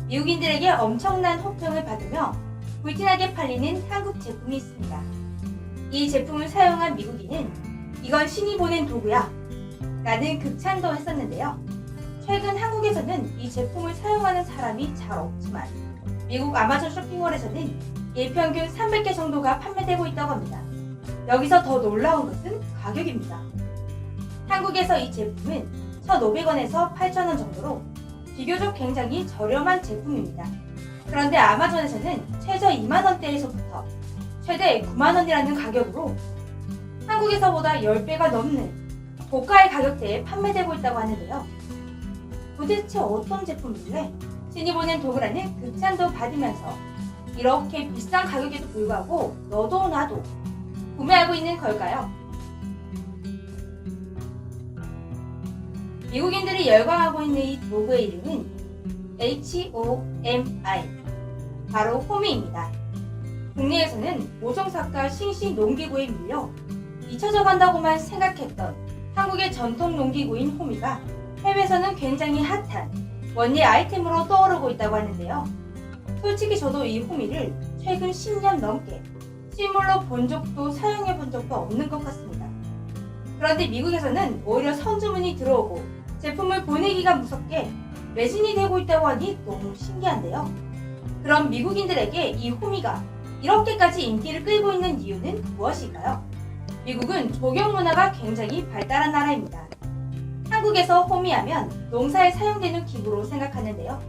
미국인들에게 엄청난 호평을 받으며 불티나게 팔리는 한국 제품이 있습니다. 이 제품을 사용한 미국인은 이건 신이 보낸 도구야 라는 극찬도 했었는데요. 최근 한국에서는 이 제품을 사용하는 사람이 잘 없지만 미국 아마존 쇼핑몰에서는 일평균 300개 정도가 판매되고 있다고 합니다. 여기서 더 놀라운 것은 가격입니다. 한국에서 이 제품은 1,500원에서 8,000원 정도로 비교적 굉장히 저렴한 제품입니다. 그런데 아마존에서는 최저 2만원대에서부터 최대 9만원이라는 가격으로 한국에서보다 10배가 넘는 고가의 가격대에 판매되고 있다고 하는데요. 도대체 어떤 제품이길래 신이 보낸 도구라는 극찬도 받으면서 이렇게 비싼 가격에도 불구하고 너도 나도 구매하고 있는 걸까요? 미국인들이 열광하고 있는 이 도구의 이름은 HOMI, 바로 호미입니다. 국내에서는 모종삭과 싱싱 농기구에 밀려 잊혀져 간다고만 생각했던 한국의 전통 농기구인 호미가 해외에서는 굉장히 핫한 원예 아이템으로 떠오르고 있다고 하는데요. 솔직히 저도 이 호미를 최근 10년 넘게 실물로 본 적도 사용해 본 적도 없는 것 같습니다. 그런데 미국에서는 오히려 선주문이 들어오고 제품을 보내기가 무섭게 매진이 되고 있다고 하니 너무 신기한데요. 그럼 미국인들에게 이 호미가 이렇게까지 인기를 끌고 있는 이유는 무엇일까요? 미국은 조경 문화가 굉장히 발달한 나라입니다. 한국에서 호미하면 농사에 사용되는 기구로 생각하는데요.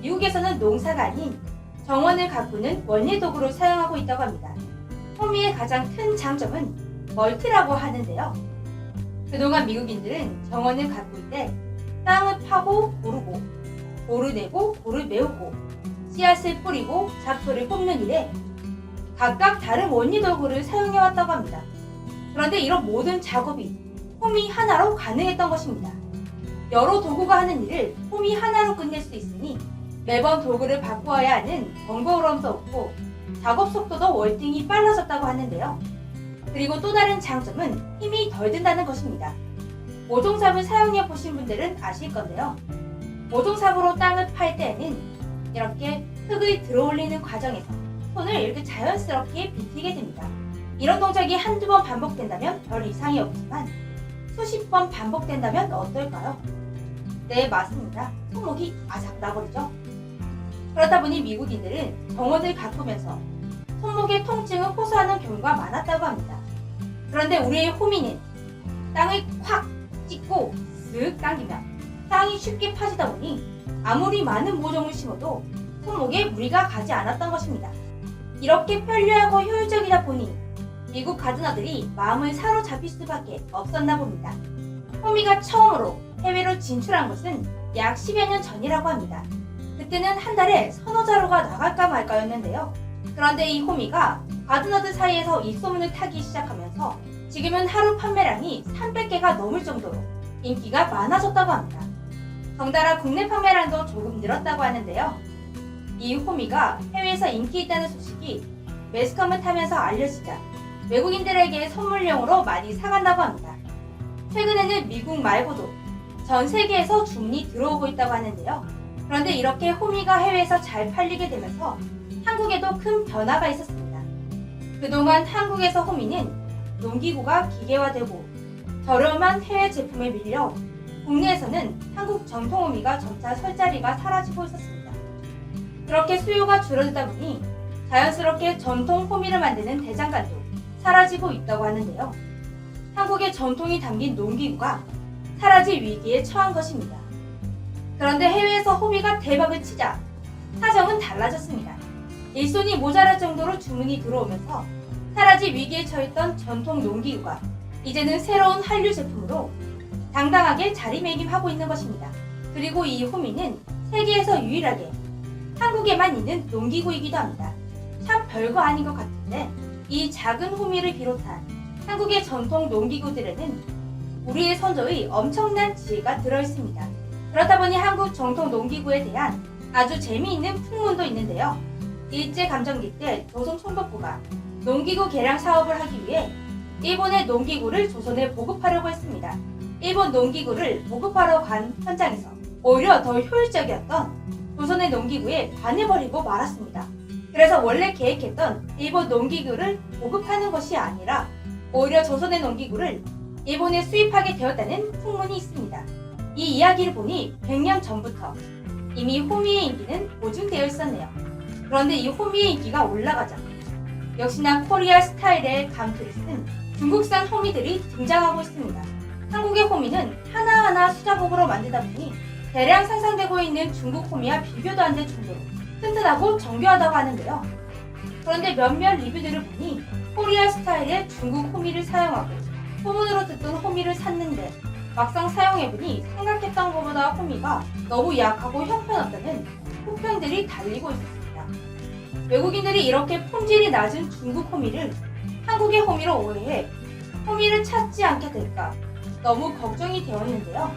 미국에서는 농사가 아닌 정원을 가꾸는 원예 도구로 사용하고 있다고 합니다. 호미의 가장 큰 장점은 멀티라고 하는데요. 그동안 미국인들은 정원을 가꿀 때 땅을 파고 고르고, 돌을 내고 돌을 메우고, 씨앗을 뿌리고 잡초를 뽑는 일에 각각 다른 원예 도구를 사용해왔다고 합니다. 그런데 이런 모든 작업이 호미 하나로 가능했던 것입니다. 여러 도구가 하는 일을 호미 하나로 끝낼 수 있으니 매번 도구를 바꾸어야 하는 번거로움도 없고 작업 속도도 월등히 빨라졌다고 하는데요. 그리고 또 다른 장점은 힘이 덜 든다는 것입니다. 모종삽을 사용해 보신 분들은 아실 건데요. 모종삽으로 땅을 팔 때에는 이렇게 흙을 들어올리는 과정에서 손을 이렇게 자연스럽게 비티게 됩니다. 이런 동작이 한두 번 반복된다면 별 이상이 없지만 수십 번 반복된다면 어떨까요? 네, 맞습니다. 손목이 아작 나버리죠. 그렇다 보니 미국인들은 정원을 가꾸면서 손목의 통증을 호소하는 경우가 많았다고 합니다. 그런데 우리의 호미는 땅을 콱 찍고 쓱 당기면 땅이 쉽게 파지다 보니 아무리 많은 모종을 심어도 손목에 무리가 가지 않았던 것입니다. 이렇게 편리하고 효율적이다 보니 미국 가드너들이 마음을 사로잡힐 수밖에 없었나 봅니다. 호미가 처음으로 해외로 진출한 것은 약 10여 년 전이라고 합니다. 그때는 한 달에 서너 자루가 나갈까 말까였는데요. 그런데 이 호미가 가드너들 사이에서 입소문을 타기 시작하면서 지금은 하루 판매량이 300개가 넘을 정도로 인기가 많아졌다고 합니다. 덩달아 국내 판매량도 조금 늘었다고 하는데요. 이 호미가 해외에서 인기 있다는 소식이 매스컴을 타면서 알려지자 외국인들에게 선물용으로 많이 사간다고 합니다. 최근에는 미국 말고도 전 세계에서 주문이 들어오고 있다고 하는데요. 그런데 이렇게 호미가 해외에서 잘 팔리게 되면서 한국에도 큰 변화가 있었습니다. 그동안 한국에서 호미는 농기구가 기계화되고 저렴한 해외 제품에 밀려 국내에서는 한국 전통 호미가 점차 설 자리가 사라지고 있었습니다. 그렇게 수요가 줄어들다 보니 자연스럽게 전통 호미를 만드는 대장간도 사라지고 있다고 하는데요. 한국의 전통이 담긴 농기구가 사라질 위기에 처한 것입니다. 그런데 해외에서 호미가 대박을 치자 사정은 달라졌습니다. 일손이 모자랄 정도로 주문이 들어오면서 사라질 위기에 처했던 전통 농기구가 이제는 새로운 한류 제품으로 당당하게 자리매김하고 있는 것입니다. 그리고 이 호미는 세계에서 유일하게 한국에만 있는 농기구이기도 합니다. 참 별거 아닌 것 같은데 이 작은 호미를 비롯한 한국의 전통 농기구들에는 우리의 선조의 엄청난 지혜가 들어있습니다. 그렇다 보니 한국 정통 농기구에 대한 아주 재미있는 풍문도 있는데요. 일제감정기 때 조선 총독부가 농기구 개량 사업을 하기 위해 일본의 농기구를 조선에 보급하려고 했습니다. 일본 농기구를 보급하러 간 현장에서 오히려 더 효율적이었던 조선의 농기구에 반해버리고 말았습니다. 그래서 원래 계획했던 일본 농기구를 보급하는 것이 아니라 오히려 조선의 농기구를 일본에 수입하게 되었다는 풍문이 있습니다. 이 이야기를 보니 100년 전부터 이미 호미의 인기는 보증되어 있었네요. 그런데 이 호미의 인기가 올라가자 역시나 코리아 스타일의 감투를 쓴 중국산 호미들이 등장하고 있습니다. 한국의 호미는 하나하나 수작업으로 만들다 보니 대량 생산되고 있는 중국 호미와 비교도 안 될 정도로 튼튼하고 정교하다고 하는데요. 그런데 몇몇 리뷰들을 보니 코리아 스타일의 중국 호미를 사용하고 소문으로 듣던 호미를 샀는데 막상 사용해보니 생각했던 것보다 호미가 너무 약하고 형편없다는 후평들이 달리고 있었습니다. 외국인들이 이렇게 품질이 낮은 중국 호미를 한국의 호미로 오해해 호미를 찾지 않게 될까 너무 걱정이 되었는데요.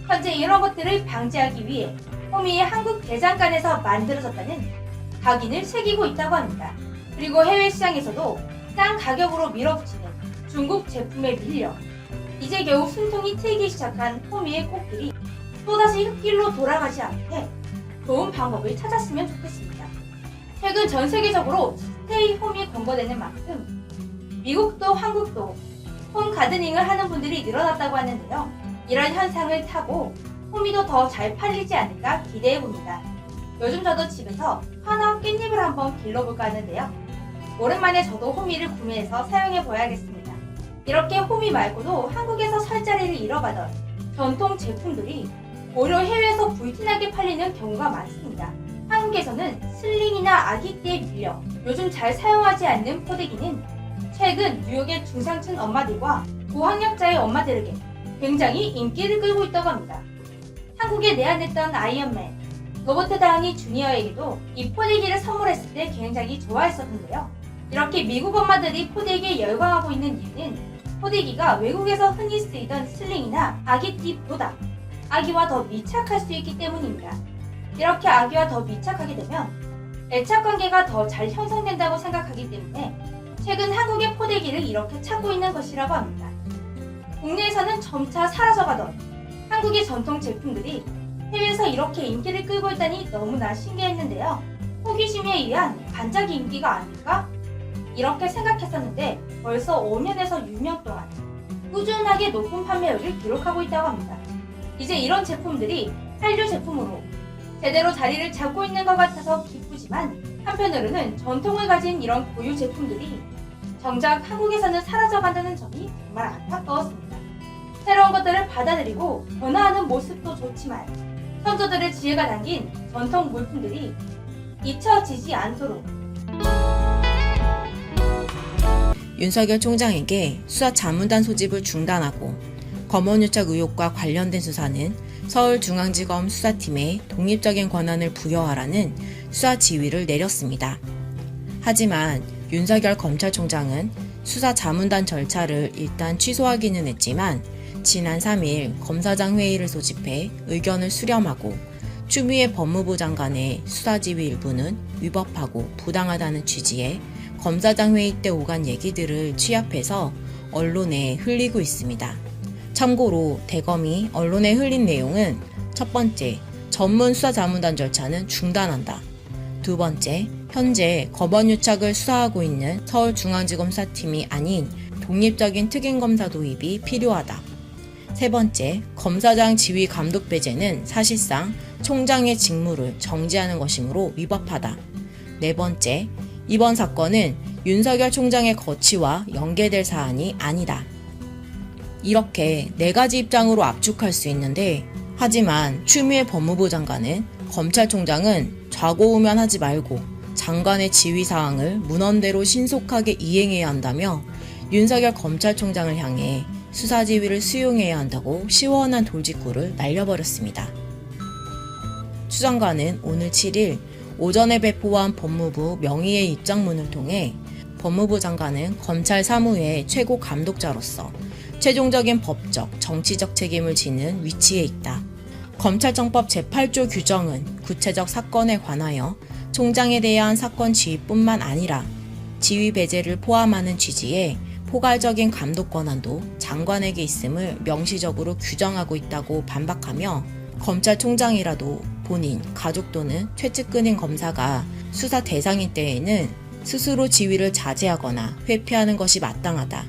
현재 이런 것들을 방지하기 위해 호미의 한국 대장간에서 만들어졌다는 각인을 새기고 있다고 합니다. 그리고 해외 시장에서도 싼 가격으로 밀어붙이는 중국 제품에 밀려 이제 겨우 숨통이 트이기 시작한 호미의 꽃길이 또다시 흙길로 돌아가지 않게 좋은 방법을 찾았으면 좋겠습니다. 최근 전 세계적으로 스테이 홈이 권고되는 만큼 미국도 한국도 홈 가드닝을 하는 분들이 늘어났다고 하는데요. 이런 현상을 타고 호미도 더 잘 팔리지 않을까 기대해봅니다. 요즘 저도 집에서 파나 깻잎을 한번 길러볼까 하는데요. 오랜만에 저도 호미를 구매해서 사용해봐야겠습니다. 이렇게 호미 말고도 한국에서 살 자리를 잃어가던 전통 제품들이 오히려 해외에서 불티나게 팔리는 경우가 많습니다. 한국에서는 슬링이나 아기띠에 밀려 요즘 잘 사용하지 않는 포대기는 최근 뉴욕의 중상층 엄마들과 고학력자의 엄마들에게 굉장히 인기를 끌고 있다고 합니다. 한국에 내한했던 아이언맨, 로버트 다우니 주니어에게도 이 포대기를 선물했을 때 굉장히 좋아했었는데요. 이렇게 미국 엄마들이 포대기에 열광하고 있는 이유는 포대기가 외국에서 흔히 쓰이던 슬링이나 아기띠보다 아기와 더 밀착할 수 있기 때문입니다. 이렇게 아기와 더 밀착하게 되면 애착관계가 더 잘 형성된다고 생각하기 때문에 최근 한국의 포대기를 이렇게 찾고 있는 것이라고 합니다. 국내에서는 점차 사라져가던 한국의 전통 제품들이 해외에서 이렇게 인기를 끌고 있다니 너무나 신기했는데요. 호기심에 의한 반짝이 인기가 아닐까? 이렇게 생각했었는데 벌써 5년에서 6년 동안 꾸준하게 높은 판매율을 기록하고 있다고 합니다. 이제 이런 제품들이 한류 제품으로 제대로 자리를 잡고 있는 것 같아서 기쁘지만 한편으로는 전통을 가진 이런 고유 제품들이 정작 한국에서는 사라져간다는 점이 정말 안타까웠습니다. 새로운 것들을 받아들이고 변화하는 모습도 좋지만 선조들의 지혜가 담긴 전통 물품들이 잊혀지지 않도록 윤석열 총장에게 수사 자문단 소집을 중단하고 검언유착 의혹과 관련된 수사는 서울중앙지검 수사팀에 독립적인 권한을 부여하라는 수사 지휘를 내렸습니다. 하지만 윤석열 검찰총장은 수사 자문단 절차를 일단 취소하기는 했지만 지난 3일 검사장 회의를 소집해 의견을 수렴하고 추미애 법무부 장관의 수사 지휘 일부는 위법하고 부당하다는 취지의 검사장 회의 때 오간 얘기들을 취합해서 언론에 흘리고 있습니다. 참고로 대검이 언론에 흘린 내용은 첫 번째, 전문 수사자문단 절차는 중단한다. 두 번째, 현재 검언유착을 수사하고 있는 서울중앙지검 수사팀이 아닌 독립적인 특임검사 도입이 필요하다. 세 번째, 검사장 지휘 감독 배제는 사실상 총장의 직무를 정지하는 것이므로 위법하다. 네 번째, 이번 사건은 윤석열 총장의 거취와 연계될 사안이 아니다. 이렇게 네 가지 입장으로 압축할 수 있는데 하지만 추미애 법무부 장관은 검찰총장은 좌고우면하지 말고 장관의 지휘사항을 문헌대로 신속하게 이행해야 한다며 윤석열 검찰총장을 향해 수사지휘를 수용해야 한다고 시원한 돌직구를 날려버렸습니다. 추 장관은 오늘 7일 오전에 배포한 법무부 명의의 입장문을 통해 법무부 장관은 검찰 사무의 최고 감독자로서 최종적인 법적, 정치적 책임을 지는 위치에 있다. 검찰청법 제8조 규정은 구체적 사건에 관하여 총장에 대한 사건 지휘뿐만 아니라 지휘 배제를 포함하는 취지의 포괄적인 감독 권한도 장관에게 있음을 명시적으로 규정하고 있다고 반박하며 검찰총장이라도 본인, 가족 또는 최측근인 검사가 수사 대상인 때에는 스스로 지위를 자제하거나 회피하는 것이 마땅하다.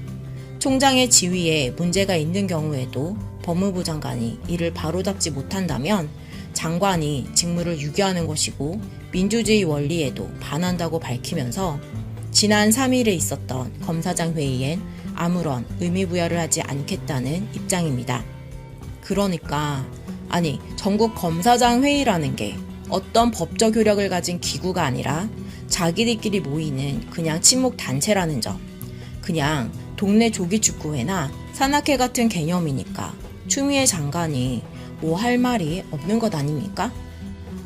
총장의 지위에 문제가 있는 경우에도 법무부 장관이 이를 바로잡지 못한다면 장관이 직무를 유기하는 것이고 민주주의 원리에도 반한다고 밝히면서 지난 3일에 있었던 검사장 회의엔 아무런 의미부여를 하지 않겠다는 입장입니다. 그러니까 전국 검사장 회의라는 게 어떤 법적 효력을 가진 기구가 아니라 자기들끼리 모이는 그냥 친목 단체라는 점, 그냥 동네 조기축구회나 산악회 같은 개념이니까 추미애 장관이 뭐 할 말이 없는 것 아닙니까?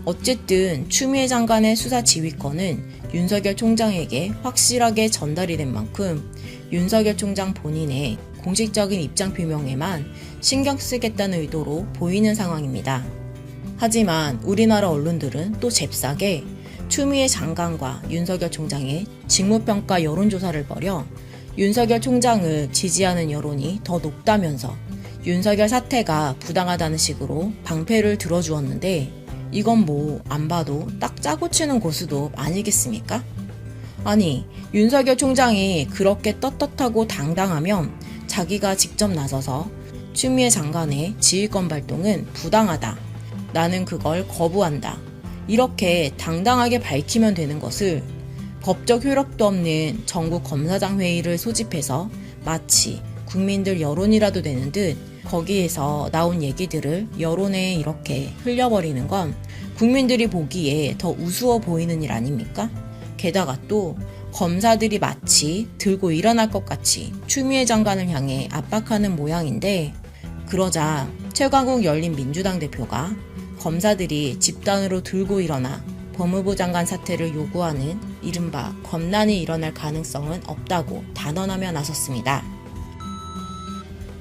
어쨌든 추미애 장관의 수사 지휘권은 윤석열 총장에게 확실하게 전달이 된 만큼 윤석열 총장 본인의 공식적인 입장 표명에만 신경 쓰겠다는 의도로 보이는 상황입니다. 하지만 우리나라 언론들은 또 잽싸게 추미애 장관과 윤석열 총장의 직무평가 여론조사를 벌여 윤석열 총장을 지지하는 여론이 더 높다면서 윤석열 사태가 부당하다는 식으로 방패를 들어주었는데 이건 뭐 안 봐도 딱 짜고 치는 고스톱 아니겠습니까? 윤석열 총장이 그렇게 떳떳하고 당당하면 자기가 직접 나서서 추미애 장관의 지휘권 발동은 부당하다. 나는 그걸 거부한다. 이렇게 당당하게 밝히면 되는 것을 법적 효력도 없는 전국 검사장 회의를 소집해서 마치 국민들 여론이라도 되는 듯 거기에서 나온 얘기들을 여론에 이렇게 흘려버리는 건 국민들이 보기에 더 우스워 보이는 일 아닙니까? 게다가 또 검사들이 마치 들고 일어날 것 같이 추미애 장관을 향해 압박하는 모양인데 그러자 최강욱 열린민주당 대표가 검사들이 집단으로 들고 일어나 법무부 장관 사퇴를 요구하는 이른바 검난이 일어날 가능성은 없다고 단언하며 나섰습니다.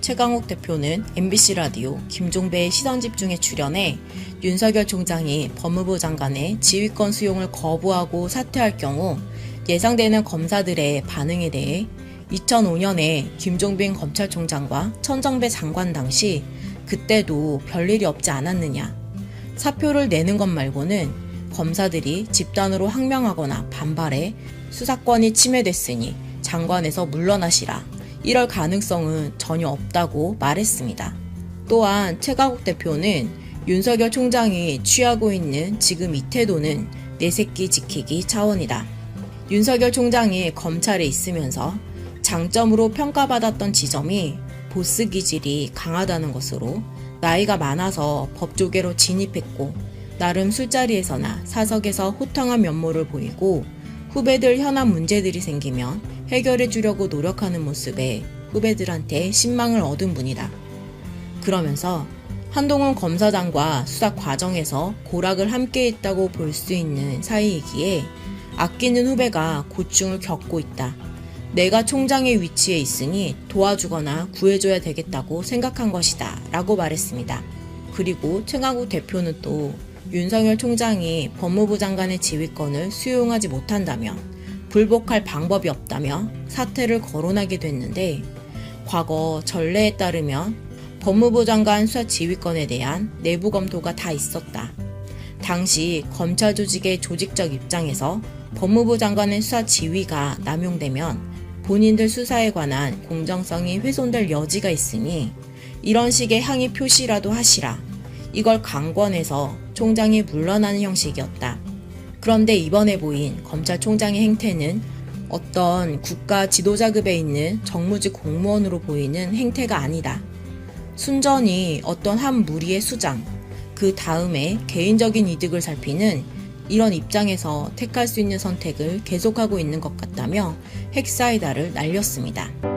최강욱 대표는 MBC 라디오 김종배의 시선집중에 출연해 윤석열 총장이 법무부 장관의 지휘권 수용을 거부하고 사퇴할 경우 예상되는 검사들의 반응에 대해 2005년에 김종빈 검찰총장과 천정배 장관 당시 그때도 별일이 없지 않았느냐. 사표를 내는 것 말고는 검사들이 집단으로 항명하거나 반발해 수사권이 침해됐으니 장관에서 물러나시라. 이럴 가능성은 전혀 없다고 말했습니다. 또한 최강욱 대표는 윤석열 총장이 취하고 있는 지금 이 태도는 내 새끼 지키기 차원이다. 윤석열 총장이 검찰에 있으면서 장점으로 평가받았던 지점이 보스 기질이 강하다는 것으로 나이가 많아서 법조계로 진입했고 나름 술자리에서나 사석에서 호탕한 면모를 보이고 후배들 현안 문제들이 생기면 해결해 주려고 노력하는 모습에 후배들한테 신망을 얻은 분이다. 그러면서 한동훈 검사장과 수사 과정에서 고락을 함께 했다고 볼 수 있는 사이이기에 아끼는 후배가 고충을 겪고 있다. 내가 총장의 위치에 있으니 도와주거나 구해줘야 되겠다고 생각한 것이다. 라고 말했습니다. 그리고 최강욱 대표는 또 윤석열 총장이 법무부 장관의 지휘권을 수용하지 못한다면 불복할 방법이 없다며 사퇴를 거론하게 됐는데 과거 전례에 따르면 법무부 장관 수사 지휘권에 대한 내부 검토가 다 있었다. 당시 검찰 조직의 조직적 입장에서 법무부 장관의 수사 지휘가 남용되면 본인들 수사에 관한 공정성이 훼손될 여지가 있으니 이런 식의 항의 표시라도 하시라. 이걸 강권해서 총장이 물러나는 형식이었다. 그런데 이번에 보인 검찰총장의 행태는 어떤 국가 지도자급에 있는 정무직 공무원으로 보이는 행태가 아니다. 순전히 어떤 한 무리의 수장, 그 다음에 개인적인 이득을 살피는 이런 입장에서 택할 수 있는 선택을 계속하고 있는 것 같다며 핵사이다를 날렸습니다.